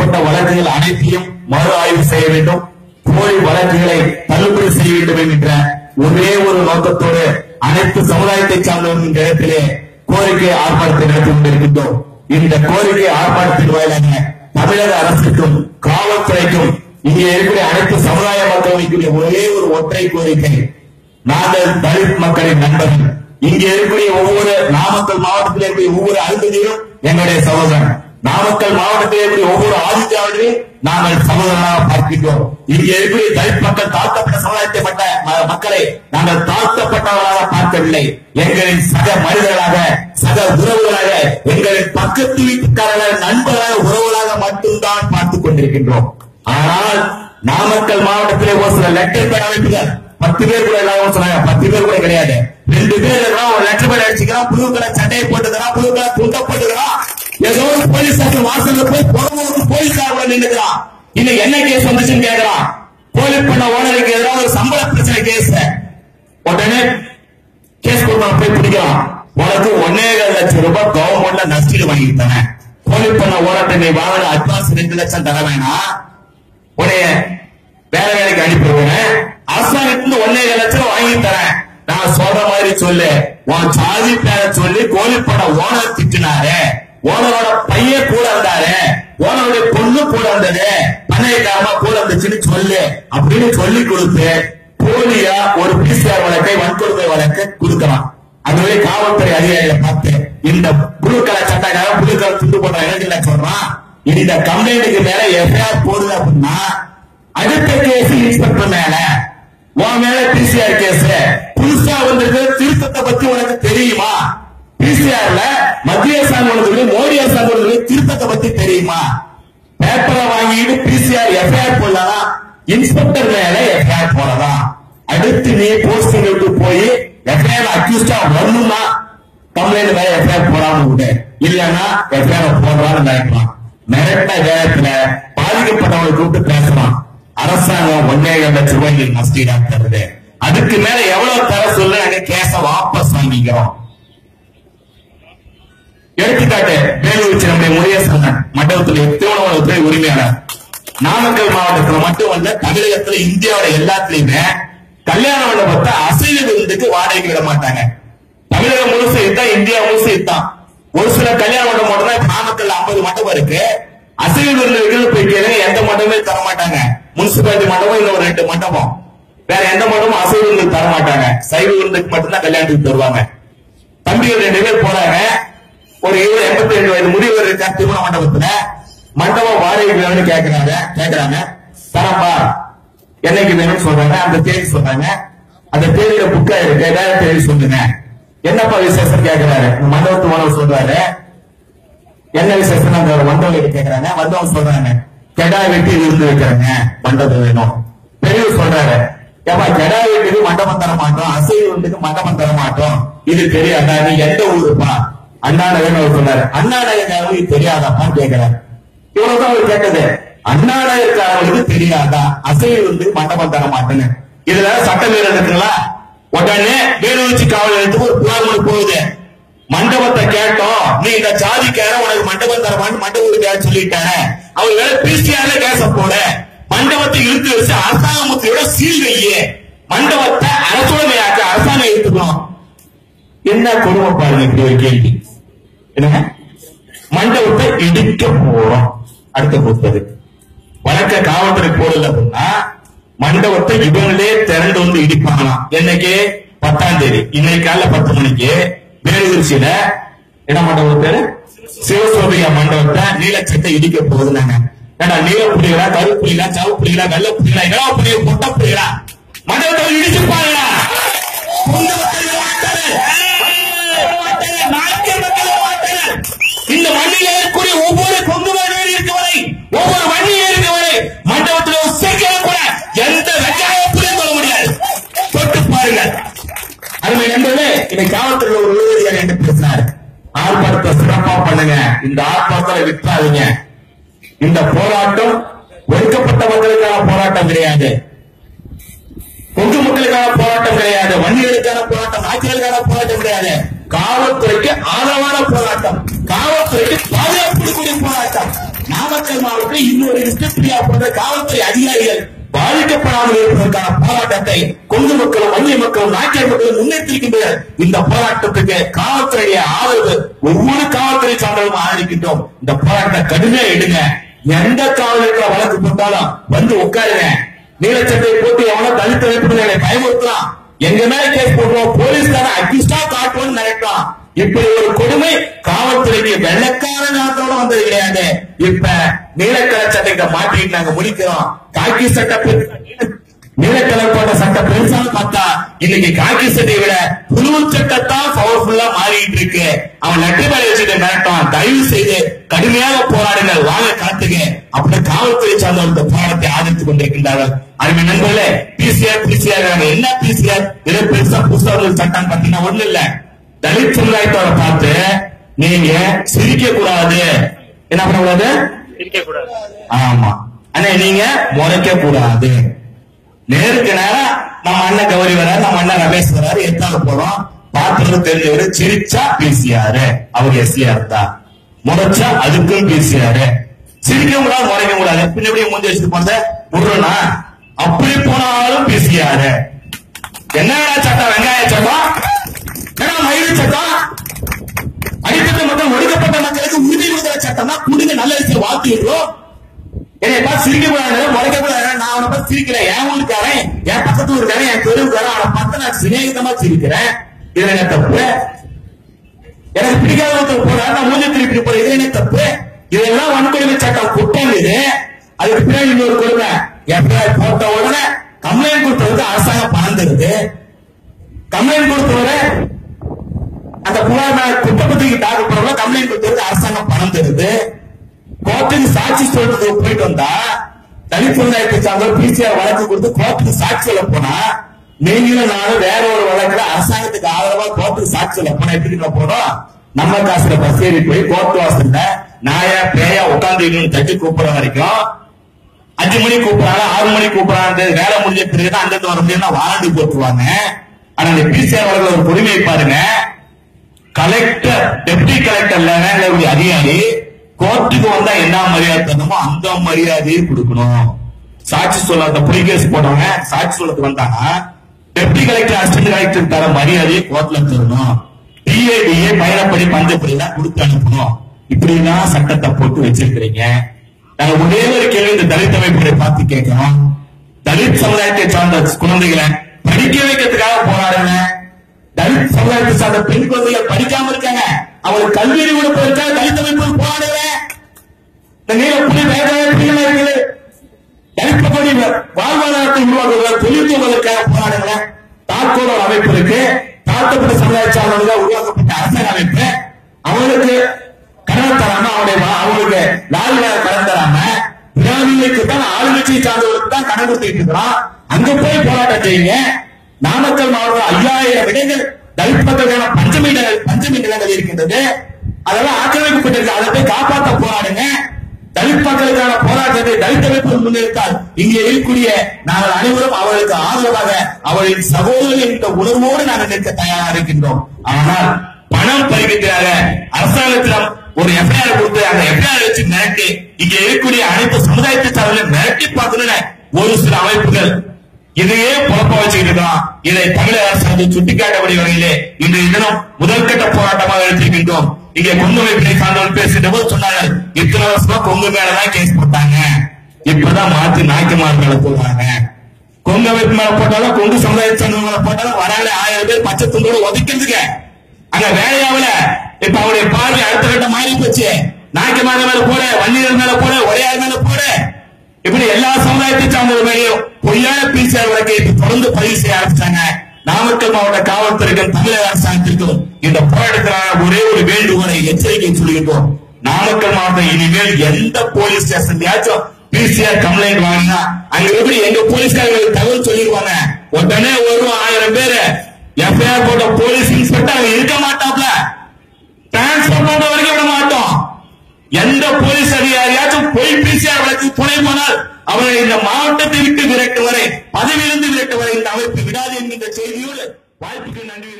வழக்குகள் அனைத்தையும் மறு ஆய்வு செய்ய வேண்டும். போலி வழக்குகளை தள்ளுபடி செய்ய வேண்டும் என்கின்ற ஒரே ஒரு நோக்கத்தோடு அனைத்து சமுதாயத்தை சார்ந்தவர்கள் இந்த இடத்திலே கோரிக்கை ஆர்ப்பாட்டத்தை நடத்தி கொண்டிருக்கின்றோம். இந்த கோரிக்கை ஆர்ப்பாட்டத்தின் வாயிலாக தமிழக அரசுக்கும் காவல்துறைக்கும் இங்கே இருக்கிற அனைத்து சமுதாய மக்களுக்கு ஒரே ஒரு ஒற்றை கோரிக்கை, நாங்கள் தலித் மக்களின் நண்பர்கள். இங்கே இருக்கக்கூடிய ஒவ்வொரு நாமக்கல் மாவட்டத்தில் இருக்கக்கூடிய ஒவ்வொரு அருந்ததியும் எங்களுடைய சகோதரன். நாமக்கல் மாவட்டத்தில் இருக்கக்கூடிய ஒவ்வொரு ஆதித்யாவையும் நாங்கள் சகோதரனாக பார்க்கின்றோம். இங்கே இருக்கக்கூடிய தலித் மக்கள் தாழ்த்தப்பட்ட சமுதாயத்தைப்பட்ட மக்களை நாங்கள் தாழ்த்தப்பட்டவர்களாக பார்க்கவில்லை. எங்களின் சக மனிதர்களாக, சக உறவுகளாக, எங்களின் பக்கத்து வீட்டுக்காரர்களாக, நண்பர்களாக, உறவுகளாக மட்டும்தான் பார்த்துக் கொண்டிருக்கின்றோம். ஆனால் நாமக்கல் மாவட்டத்திலே ஒரு சில லெட்டர் பேர் அமைப்புகள் 10 பேர் கூட இல்லாம சொன்னாங்க. 10 பேர் கூட கிடையாது. 2 பேர் ஒரு லெட்டர் பேர் அடிச்சுக்கிறான், புழு கலர் சட்டையை போட்டுக்கிறான், புழு கலர் துண்டை போட்டுக்கிறான். ஏதோ ஒரு போலீஸ் வாசல்ல போய் பொறுப்பு போலீஸார் கூட நின்றுக்கிறான். இன்னும் என்ன கேஸ் வந்துச்சுன்னு கேட்கிறான். போலி பண்ண ஓனருக்கு எதிராக ஒரு சம்பள பிரச்சனை கேஸ். உடனே கேஸ் கொடுத்து போய் பிடிக்கலாம். உனக்கு 1.5 லட்சம் ரூபாய் கவர்மெண்ட்ல நஷ்டீடு வாங்கிட்டாங்க. போலி பண்ண ஓனர்கிட்ட நீ வாங்கின அட்வான்ஸ் 2 லட்சம் தர வேணாம், உடைய வேலைக்கு அனுப்பிடுவேன். அரசாங்கத்திலிருந்து 1.5 லட்சம் வாங்கி தரேன். நான் சொல்ற மாதிரி சொல்லு, உன் சாதி பேரை சொல்லி கோழி பண்ண ஓனர் திட்டினாரு, ஓனரோட பையன் கூட இருந்தாரு, ஓனருடைய பொண்ணு கூட இருந்தது, பண்ணைக்காரமா கூட இருந்துச்சுன்னு சொல்லு அப்படின்னு சொல்லி கொடுத்து போலியா ஒரு பிசிஆர் வழக்கை, வன்கொடுமை வழக்கை கொடுக்கலாம். அதுவே காவல்துறை அதிகாரிகளை பார்த்து இந்த புழு கலர் சட்டக்காரன் புழு கலர் துண்டு போடுற என்ன சொல்றான், இந்த கம்ப்ளைண்ட்டுக்கு மேல எஃப்ஐஆர் போடுது அப்படின்னா அடுத்த கேஸ் இன்ஸ்பெக்டர் மேல, உன் மேல பிசிஆர் கேஸ். புதுசா வந்திருக்கிற திருத்தத்தை பத்தி உனக்கு தெரியுமா? பிசிஆர்ல மத்திய அரசாங்கம் மோடி அரசாங்கம் திருத்தத்தை பத்தி தெரியுமா? பேப்பரை வாங்கிட்டு பிசிஆர் எஃப்ஐஆர் போடலாம், இன்ஸ்பெக்டர் மேல எஃப்ஐஆர் போடலாம். அடுத்து நீ போஸ்டிங்களுக்கு போய் எஃப்ஐஆர் அக்யூஸ்டா வரணும்னா கம்ப்ளைண்ட் மேல எஃப்ஐஆர் போடாம விடு, இல்லன்னா எஃப்ஐஆர் போடுறான்னு நினைக்கலாம். மிரட்ட வேகத்துல பாதிக்கப்பட்டவங்களை கூப்பிட்டு பேசலாம். அரசாங்கம் 1.5 லட்சம் ரூபாய் நஷ்டீடா தருது. அதுக்கு மேல எவ்வளவு தர சொல்லு, நாங்க கேஸ வாபஸ் வாங்கிக்கிறோம். எடுத்துக்காட்டு வேலூர் நம்முடைய முருகேசன் மண்டபத்தில் திருவண்ணாமலை உரிமையாளர். நாமக்கல் மாவட்டத்தில் மட்டும் இல்ல, தமிழகத்துல இந்தியாவோட எல்லாத்திலயுமே கல்யாண மண்டபத்தை அசைவ விருந்துக்கு வாடகைக்கு விட மாட்டாங்க. தமிழகம் முழுசு இதுதான், இந்தியா முழுசு இதுதான். ஒரு சில கல்யாண மண்டபம் மட்டும் தான். நாமக்கல் 50 மண்டபம் இருக்கு. அசைவ விருந்துகள் போய் கேளுங்க, எந்த மண்டபமே தர மாட்டாங்க. முனிசிபாலிட்டி மண்டபம் இல்ல ஒரு 2 மண்டபம், வேற எந்த மண்டபமும் அசைவ விருந்துக்கு தர மாட்டாங்க. சைவ விருந்துக்கு மட்டும்தான் கல்யாணத்துக்கு தருவாங்க. தம்பிகள் 2 பேர் போறாங்க. ஒரு 82 வயது முதியவர் இருக்கா திருமண மண்டபத்துல. மண்டபம் வாடகைக்கு வேணும்னு கேட்கிறாங்க. தரப்பா, என்னைக்கு வேணும்னு சொல்றாங்க. அந்த தேதி சொல்றாங்க. அந்த தேதியில புக்கா இருக்கு, வேற தேதி சொல்லுங்க. என்னப்பா விசேஷம் கேட்கிறாரு. மண்டபத்து மாணவர் சொல்றாரு, என்ன விசேஷம் மண்டபம் கேட்கிறாங்க. வந்தவங்க சொல்றாங்க, கெடா வெட்டி விருந்து வைக்கிறாங்க, மண்டபம் வேணும். பெரியவர் சொல்றாரு, ஏப்பா கெடா வெட்டிக்கு மண்டபம் தர மாட்டோம், அசைவ விருந்துக்கு மண்டபம் தர மாட்டோம், இது தெரியாதா? நீ எந்த ஊருப்பா? அண்ணா நகர் சொன்னாரு. அண்ணா நகர் தெரியாதாப்பான்னு கேட்கிறாரு. இவ்வளவுதான் அவர் கேட்டது. அண்ணா நகருக்கு தெரியாதா அசைவ விருந்து மண்டபம் தர மாட்டேன்னு? இதுல சட்டமீறல் இருக்குங்களா? உடனே வேலூர்ச்சி காவல் நிலையத்துக்கு ஒரு புகார் போகுது. மண்டபத்தை கேட்டோம், நீ இந்த சாதிக்கார உனக்கு மண்டபம் தரமான்னு மண்டபம் சொல்லிட்டாங்க. அவர் வேற பிசிஆர்ல கேச போட, மண்டபத்தை இழுத்து வச்சு அரசாங்கத்தோட சீல் வையே, மண்டபத்தை அரசுடைமையாக்க அரசாங்கம் எடுத்துக்கணும். என்ன கொடுமை பாருங்க. இப்படி ஒரு கேள்வி. என்ன மண்டபத்தை இடிக்க போறோம். அடுத்த பொறுத்தது வழக்க காவல்துறை போடல அப்படின்னா மண்டபத்தை இவங்களே திறந்து வந்து இடிப்பாங்களாம். என்னைக்கு? 10ஆம் தேதி. இன்னைக்கு காலைல 10 மணிக்கு வேலூர்ச்சியில என்ன மண்டபம் பேரு? சிவசோபியா மண்டபத்தை நீலச்சட்டை இடிக்க போகுது. நாங்க ஏன்னா நீல புலிகளா, கரு புலிகளா, சவு புலிகளா, வெள்ள புலிகளா, இளவ புலிகள், பொட்ட புலிகளா மண்டபத்தை இடிச்சுப்பாங்களா? இந்த மண்ணில் இருக்கக்கூடிய ஒவ்வொரு கொங்குமாரி இருக்க வரை, ஒவ்வொரு வண்டியில் இருக்க வரை மண்டபத்தில் ஒரு சைக்கிள் கூட எந்த வெங்காயத்திலையும் சொல்ல முடியாது. தொட்டு பாருங்க. அருமை நண்பர்களே, இன்னைக்கு காவல்துறை ஒரு உதவியாளர் என்று பேசினார். ஆர்ப்பாட்டத்தை சிறப்பா பண்ணுங்க. இந்த ஆர்ப்பாட்டத்தை விற்றாதீங்க. இந்த போராட்டம் ஒடுக்கப்பட்ட மக்களுக்கான போராட்டம் கிடையாது, கொங்கு மக்களுக்கான போராட்டம் கிடையாது, வன்னியர்களுக்கான போராட்டம், நாய்களுக்கான போராட்டம் கிடையாது. காவல்துறைக்கு ஆதரவான போராட்டம், காவல்துறைக்கு பாதுகாப்பு போராட்டம். நாமக்கல் மாவட்டத்தில் இன்னொரு இன்ஸ்பெக்டரியா போன்ற காவல்துறை அதிகாரிகள் பாதிக்கப்படாமல் இருப்பதற்கான போராட்டத்தை கொங்கு மக்களும் வன்னிய மக்களும் நாட்டிய மக்களும் முன்னெடுத்திருக்கின்றனர். இந்த போராட்டத்துக்கு காவல்துறைய ஆதரவு ஒவ்வொரு காவல்துறை சார்ந்தவரும் ஆதரிக்கின்றோம். இந்த போராட்டத்தை கடுமையா எடுங்க. எந்த காவலர்கள் வழக்கு போட்டாலும் வந்து உட்காருங்க. நீலச்சட்டையை போட்டு எவ்வளவு தலித் அமைப்புகளை பயமுறுத்தலாம், எங்க மேல கேஸ் போடுவோம், போலீஸ்கார அக்யூஸ்டா காட்டுவோம்னு நினைக்கலாம். இப்படி ஒரு கொடுமை காவல்துறைக்கு வெள்ளக்கார நாட்டோட வந்தது கிடையாது. இப்ப நீலக்கலர் சட்டைக்கு மாட்டிட்டு நாங்க முடிக்கிறோம். காக்கி சட்டை நீலக்கலர் போட்ட சட்டை பெருசாக பார்த்தா இன்னைக்கு காக்கி சட்டையை விட புழு சட்டத்தான் பவர்ஃபுல்லா மாறிட்டு இருக்கு. அவன் லட்டு மேல வச்சுட்டு மிரட்டான். தயவு செய்து கடுமையாக போராடுங்கள், வாங்க காத்துங்க அப்படின்னு காவல்துறை சார்ந்தவர்கள் போராட்டத்தை ஆதரித்துக் கொண்டிருக்கின்றார்கள். அருமை நண்பர்களே, பிசிஆர் என்ன பிசிஆர் இதை பெருசா புதுசா சட்டம் பார்த்தீங்கன்னா ஒண்ணு இல்ல. தலித் சமுதாயத்தோட பார்த்து நீங்க சிரிக்க கூடாது, என்ன பண்ணக்கூடாது, சிரிக்க கூடாது. ஆமா, ஆனா நீங்க முறைக்க கூடாது. நேருக்கு நேரம் நம்ம அண்ணன் கௌரி வராரு, நம்ம அண்ணன் ரமேஷ் வராரு, எத்தால போறோம், பார்த்து தெரிஞ்சவரு. சிரிச்சா பிசிஆர், அவர் எஸ்சிஆர் தான். முறைச்சா அதுக்கும் பிசிஆர். சிரிக்க கூடாது, முறைக்க கூடாது. பின்ன எப்படி மூஞ்சி வச்சுட்டு போனத முடுறா, அப்படி போனாலும் பிசிஆர். என்ன சட்டம்? வெங்காய சட்டம், மயிறு சட்டம். அடிப்பட்ட மக்கள் ஒடுக்கப்பட்ட மக்களுக்கு உறுதி கொடுக்கிற சட்டம் தான். குடுங்க, நல்ல விஷயம் வாழ்த்துக்கிறோம். என்னை பார்த்து சிரிக்க கூடாது, முறைக்க கூடாது. நான் அவனை பார்த்து சிரிக்கிறேன். என் ஊருக்காரன், என் பக்கத்து ஊருக்காரன், என் தெருவுக்காரன், அவனை பார்த்து நான் சிநேகிதமா சிரிக்கிறேன். இதுல என்ன தப்பு? எனக்கு பிடிக்காத போறாரு, நான் மூஞ்ச திருப்பி போறேன். இதுல என்ன தப்பு? இதெல்லாம் வன்கொடுமை சட்டம் குற்றம். இது அதுக்கு பின்னாடி இன்னொரு கொடுமை. எஃப்ஐஆர் போட்ட உடனே கம்ப்ளைண்ட் கொடுத்தவருக்கு அரசாங்கம் பணம் தருது. கம்ப்ளைண்ட் கொடுத்தவரை அந்த புகார் குற்றப்பத்திரிகை தாக்கல் பண்ண கம்ப்ளைண்ட் கொடுத்தவருக்கு அரசாங்கம் பணம் தருது. கோர்ட்டுக்கு சாட்சி சொல்றதுக்கு போயிட்டு வந்தா தலித் சமுதாயத்தை சார்ந்த பிசிஆர் வழக்கு கொடுத்து கோர்ட்டுக்கு சாட்சி சொல்ல போனா, நீங்களும் நானும் வேற ஒரு வழக்குல அரசாங்கத்துக்கு ஆதரவா கோர்ட்டுக்கு சாட்சி சொல்ல போனா எப்படி போறோம்? நம்ம காசுல பஸ் ஏறி போய் கோர்ட் வாசல்ல நாயா பேயா உட்காந்து தட்டி கூப்பிடுற வரைக்கும் 5 மணிக்கு கூப்பிடுறாங்க, 6 மணிக்கு கூப்பிடுறாங்க. வேலை முடிஞ்ச பிறகுதான் அங்கிருந்து வர முடியும்னா வாரண்டி போட்டுருவாங்க. ஆனா இந்த பிசிஆர் வழக்குல ஒரு கொடுமையை பாருங்க. கலெக்டர், டெப்டி கலெக்டர் லெவல் அதிகாரி கோர்ட்டுக்கு வந்தா என்ன மரியாதை தரணுமோ அந்த மரியாதையை கொடுக்கணும். சாட்சி சொல்ல அந்த புலி கேஸ் போட்டவங்க சாட்சி சொல்லத்துக்கு வந்தாங்க, டெப்டி கலெக்டர் அசிஸ்டன்ட் கலெக்டர் தர மரியாதையை கோர்ட்ல தரணும். டிஏடிஏ பயணப்படி பஞ்சப்படி தான் கொடுத்து அனுப்பணும். இப்படிதான் சட்டத்தை போட்டு வச்சிருக்கிறீங்க. நாங்க ஒரே ஒரு கேள்வி இந்த தலித் அமைப்புகளை பார்த்து கேட்கிறோம். தலித் சமுதாயத்தை சார்ந்த குழந்தைகளை படிக்க வைக்கிறதுக்காக போராடுங்க. தலித் சமுதாயத்தை சார்ந்த பெண் குழந்தைகள் படிக்காம இருக்காங்க, அவங்களுக்கு கல்வி அறிவு கொடுப்பதற்காக தலித் அமைப்புகள் போராடுங்க. இந்த நீல புலி வேதனைகள் இருக்குது. தலித் பகுதி வாழ்வாதாரத்தை உருவாக்குவதற்காக தொழில் தூவதற்காக போராடுங்க. தாக்கோட அமைப்பு இருக்கு, தாழ்த்தப்பட்ட சமுதாய சார்ந்தவர்கள் உருவாக்கப்பட்ட அரசாங்க அமைப்பு. அவங்களுக்கு கடன் தராம அவங்களுக்கு லாரி வேலை கடன் தராம விராதிகளுக்கு தான் ஆளுங்கட்சியை சார்ந்தவர்களுக்கு தான் கடன் கொடுத்துட்டு இருக்கிறோம். அங்க போய் போராட்டம் செய்யுங்க. நாமக்கல் மாவட்டம் 5000 இடங்கள் தலித் மக்களுக்கான பஞ்சமி நிலங்கள் இருக்கின்றது. அதெல்லாம் ஆக்கிரமிக்கப்பட்டிருக்கு. அதை போய் காப்பாற்ற போராடுங்க. தலித் மக்களுக்கான போராட்டத்தை தலித் அமைப்புகள் முன்னெடுத்தால் இங்கே இருக்கக்கூடிய நாங்கள் அனைவரும் அவர்களுக்கு ஆதரவாக அவர்களின் சகோதரர்கள் என்ற உணர்வோடு நாங்கள் நிற்க தயாராக இருக்கின்றோம். ஆனால் பணம் பறிக்கிறதுக்காக அரசாங்கத்திடம் ஒரு எஃப்ஐஆர் கொடுத்து அந்த எஃப்ஐஆர் வச்சு மிரட்டி இங்க இருக்கக்கூடிய அனைத்து சமுதாயத்தை சார்ந்த மிரட்டி பார்க்கணும்னு ஒரு சில அமைப்புகள் இதையே புலப்ப வச்சுக்கிட்டு இருக்கோம். இதை தமிழக அரசு சுட்டிக்காட்டக்கூடிய வகையிலே இன்றைய தினம் முதற்கட்ட போராட்டமாக எடுத்திருக்கின்றோம். இங்க கொங்கு அமைப்பினை சார்ந்தவர்கள் பேசுகின்ற போது சொன்னார்கள், இத்தனை வருஷமா கொங்கு மேலதான் கேஸ் போட்டாங்க, இப்பதான் மாத்தி நாய்க்குமார் மேல போடுறாங்க. கொங்கு அமைப்பு மேல போட்டாலும் கொங்கு சமுதாயத்தை சார்ந்தவங்க மேல போட்டாலும் வராங்க 1000 பேர் பச்சை துண்டோடு ஒதுக்கிறதுக்கு அங்க வேலையாவல. இப்ப அவருடைய பார்வை அடுத்த கட்ட மாறி போச்சு. நாய்க்குமார் மேல போட, வன்னியர் மேல போட, ஒரையார் மேல போட, இப்படி எல்லா சமுதாயத்தை சார்ந்தவர் மேலேயும் பொய்யான பிசிஆர் வழக்கை தொடர்ந்து பதிவு செய்ய ஆரம்பிச்சாங்க. நாமக்கல் மாவட்ட காவல்துறைக்கும் தமிழக அரசாங்கத்திற்கும் இந்த போராட்டத்திற்கான ஒரே ஒரு வேண்டுகோளை எச்சரிக்கை சொல்கின்றோம். நாமக்கல் மாவட்டம் இனிமேல் எந்த போலீஸ் ஸ்டேஷன்லயாச்சும் பிசிஆர் கம்ப்ளைண்ட் வாங்கினா அங்க எப்படி எங்க போலீஸ்காரங்களுக்கு தகவல் சொல்லிடுவாங்க. உடனே ஒரு 1000 பேரு எஃப்ஐஆர் போட்ட போலீஸ் இன்ஸ்பெக்டர் அங்க இருக்க மாட்டாப்ல, டிரான்ஸ்பர் பண்ற வரைக்கும் விட மாட்டோம். எந்த போலீஸ் அதிகாரியாச்சும் போய் பிசிஆர் வழக்கு துணை போனால் அவரை இந்த மாவட்டத்தை விட்டு விரட்டு வரை, பதவியிலிருந்து விரட்டு வரை இந்த அமைப்பு விடாது என்கின்ற செய்தியோடு வாய்ப்புக்கு நன்றி.